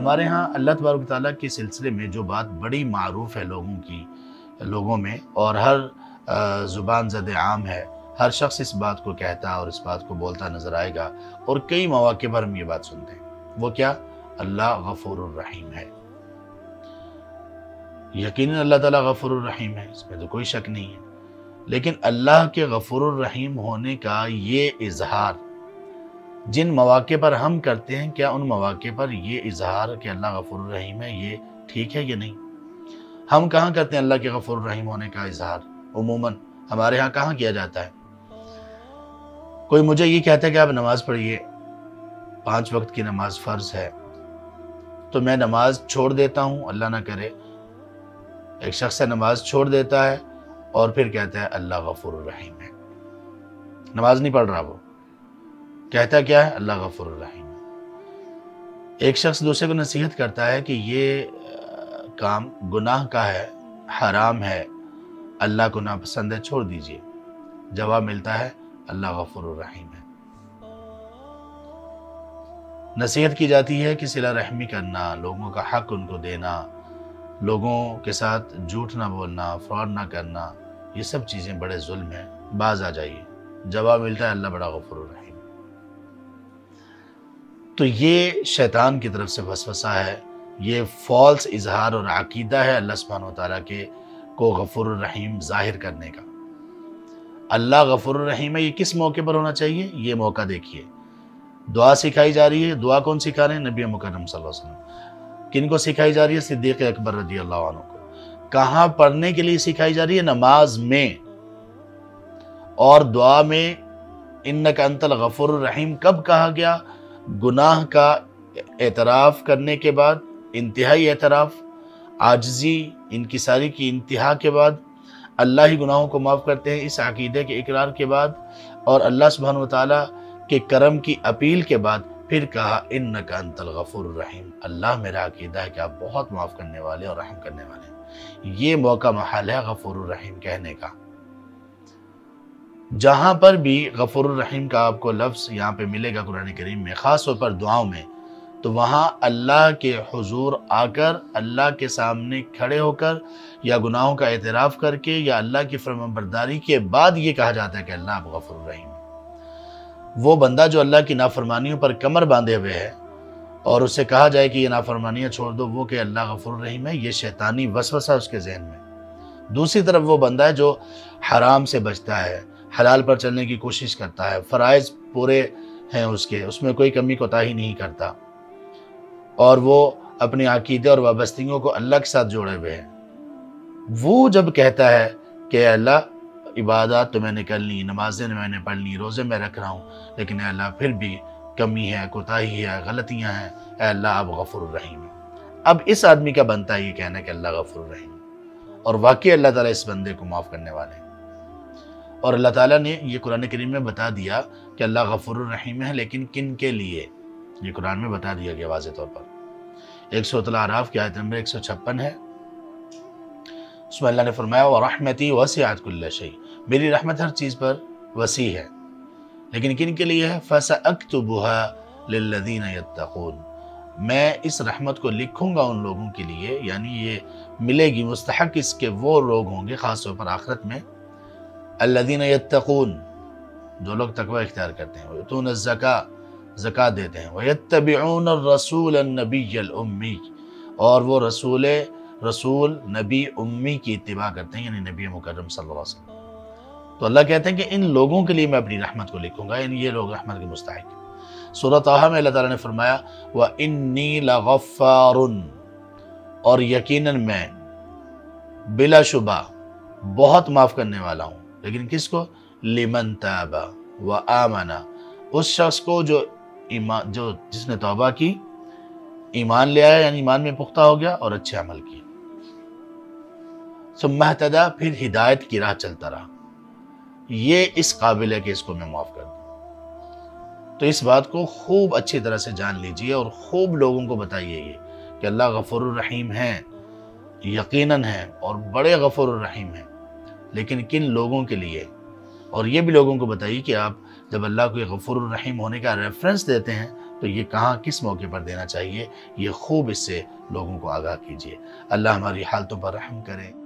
ہمارے ہاں اللہ تبارک و تعالیٰ کے سلسلے میں جو بات بڑی معروف ہے لوگوں میں، اور ہر زبان زد عام ہے، ہر شخص اس بات کو کہتا اور اس بات کو بولتا نظر آئے گا، اور کئی مواقع پر ہم یہ بات سنتے ہیں، وہ کیا؟ اللہ غفور الرحیم ہے۔ یقیناً اللہ تعالیٰ غفور الرحیم ہے، اس میں تو کوئی شک نہیں ہے، لیکن اللہ کے غفور الرحیم ہونے کا یہ اظہار جن مواقع پر ہم کرتے ہیں، کیا ان مواقع پر یہ اظہار کہ اللہ غفور الرحیم ہے یہ ٹھیک ہے یا نہیں؟ ہم کہاں کرتے ہیں اللہ کے غفور الرحیم ہونے کا اظہار؟ عموماً ہمارے ہاں کہاں کیا جاتا ہے؟ کوئی مجھے یہ کہتا ہے کہ آپ نماز پڑھیے، 5 وقت کی نماز فرض ہے، تو میں نماز چھوڑ دیتا ہوں، اللہ نہ کرے ایک شخص نماز چھوڑ دیتا ہے اور پھر کہتا ہے اللہ غفور الرحیم ہے۔ نماز نہیں پڑھ رہا، وہ کہتا کیا ہے؟ اللہ غفور الرحیم ہے۔ ایک شخص دوسرے کو نصیحت کرتا ہے کہ یہ کام گناہ کا ہے، حرام ہے، اللہ کو ناپسند ہے، چھوڑ دیجئے۔ جواب ملتا ہے اللہ غفور الرحیم ہے۔ نصیحت کی جاتی ہے کہ صلہ رحمی کرنا، لوگوں کا حق ان کو دینا، لوگوں کے ساتھ جھوٹ نہ بولنا، فراڈ نہ کرنا، یہ سب چیزیں بڑے ظلم ہیں، باز آ جائیے۔ جواب ملتا ہے اللہ بڑا غفور الرحیم۔ تو یہ شیطان کی طرف سے وسوسہ ہے، یہ فالس اظہار اور عقیدہ ہے اللہ سبحانہ وتعالیٰ کے کو غفور الرحیم ظاہر کرنے کا۔ اللہ غفور الرحیم ہے، یہ کس موقع پر ہونا چاہیے؟ یہ موقع دیکھیے، دعا سکھائی جا رہی ہے۔ دعا کون سکھا رہے ہیں؟ نبی مکرم صلی اللہ علیہ وسلم۔ کن کو سکھائی جا رہی ہے؟ صدیق اکبر رضی اللہ عنہ کو۔ کہاں پڑھنے کے لیے سکھائی جا رہی ہے؟ نماز میں، اور دعا میں انک انت الغفور الرحیم کب کہا گیا؟ گناہ کا اعتراف کرنے کے بعد، انتہائی اعتراف، عاجزی، انکساری کی انتہا کے بعد، اللہ ہی گناہوں کو معاف کرتے ہیں، اس عقیدے کے اقرار کے بعد، اور اللہ سبحانہ وتعالیٰ کے کرم کی اپیل کے بعد پھر کہا انک انت الغفور الرحیم، اللہ میرا عقیدہ ہے کہ آپ بہت معاف کرنے والے اور رحم کرنے والے ہیں۔ یہ موقع محال ہے غفور الرحیم کہنے کا۔ جہاں پر بھی غفور الرحیم کا آپ کو لفظ یہاں پہ ملے گا قرآن کریم میں، خاص طور پر دعاؤں میں، تو وہاں اللہ کے حضور آ کر، اللہ کے سامنے کھڑے ہو کر، یا گناہوں کا اعتراف کر کے، یا اللہ کی فرمانبرداری کے بعد یہ کہا جاتا ہے کہ اللہ آپ غفور الرحیم ہے۔ وہ بندہ جو اللہ کی نافرمانیوں پر کمر باندھے ہوئے ہے اور اسے کہا جائے کہ یہ نافرمانیاں چھوڑ دو، وہ کہ اللہ غفور الرحیم ہے، یہ شیطانی وسوسہ اس کے ذہن میں۔ دوسری طرف وہ بندہ ہے جو حرام سے بچتا ہے، حلال پر چلنے کی کوشش کرتا ہے، فرائض پورے ہیں اس میں کوئی کمی کوتاہی نہیں کرتا، اور وہ اپنے عقیدے اور وابستگیوں کو اللہ کے ساتھ جوڑے ہوئے ہیں، وہ جب کہتا ہے کہ اے اللہ عبادات تو میں نے کر لی، نمازیں میں نے پڑھ لی، روزے میں رکھ رہا ہوں، لیکن اے اللہ پھر بھی کمی ہے، کوتاہی ہے، غلطیاں ہیں، اے اللہ آپ غفور الرحیم ہیں۔ اب اس آدمی کا بنتا ہے یہ کہنا کہ اللہ غفور الرحیم، اور واقعی اللہ تعالیٰ اس بندے کو معاف کرنے والے ہیں۔ اور اللہ تعالیٰ نے یہ قرآن کریم میں بتا دیا کہ اللہ غفور الرحیم ہے، لیکن کن کے لیے؟ یہ قرآن میں بتا دیا گیا واضح طور پر۔ 100 الاعراف کی آیت نمبر 156 ہے، اس میں اللہ نے فرمایا وَرَحْمَتِي وَسِعَتْ كُلَّ شَيْءٍ، میری رحمت ہر چیز پر وسیع ہے، لیکن کن کے لیے ہے؟ فَسَأَكْتُبُهَا لِلَّذِينَ يَتَّقُونَ، میں اس رحمت کو لکھوں گا ان لوگوں کے لیے، یعنی یہ ملے گی مستحق اس کے وہ لوگ ہوں گے خاص طور پر آخرت میں، الذین یتقون، جو لوگ تقوی اختیار کرتے ہیں، ویؤتون الزکاۃ، زکوٰۃ دیتے ہیں، ویتبعون الرسول النبی الامی، اور وہ رسول نبی امی کی اتباع کرتے ہیں، یعنی نبی مکرم صلی اللہ علیہ وسلم۔ تو اللہ کہتے ہیں کہ ان لوگوں کے لیے میں اپنی رحمت کو لکھوں گا، یعنی یہ لوگ رحمت کے مستحق ہیں۔ سورۃ طٰہٰ میں اللہ تعالیٰ نے فرمایا وَإِنِّي لَغَفَّارٌ، اور یقیناً میں بلا شبہ بہت معاف کرنے والا ہوں، لیکن کس کو؟ لمن تاب وآمن، اس شخص کو جو جس نے توبہ کی، ایمان لے آیا، یعنی ایمان میں پختہ ہو گیا اور اچھے عمل کیے، ثم اہتدیٰ، پھر ہدایت کی راہ چلتا رہا، یہ اس قابل ہے کہ اس کو میں معاف کر دوں۔ تو اس بات کو خوب اچھی طرح سے جان لیجئے اور خوب لوگوں کو بتائیے یہ کہ اللہ غفور الرحیم ہے، یقیناً ہے، اور بڑے غفور الرحیم ہیں، لیکن کن لوگوں کے لیے؟ اور یہ بھی لوگوں کو بتائیے کہ آپ جب اللہ کو غفور الرحیم ہونے کا ریفرنس دیتے ہیں تو تو یہ کہاں کس موقع پر دینا چاہیے، یہ خوب اس سے لوگوں کو آگاہ کیجیے۔ اللہ ہماری حالتوں پر رحم کرے۔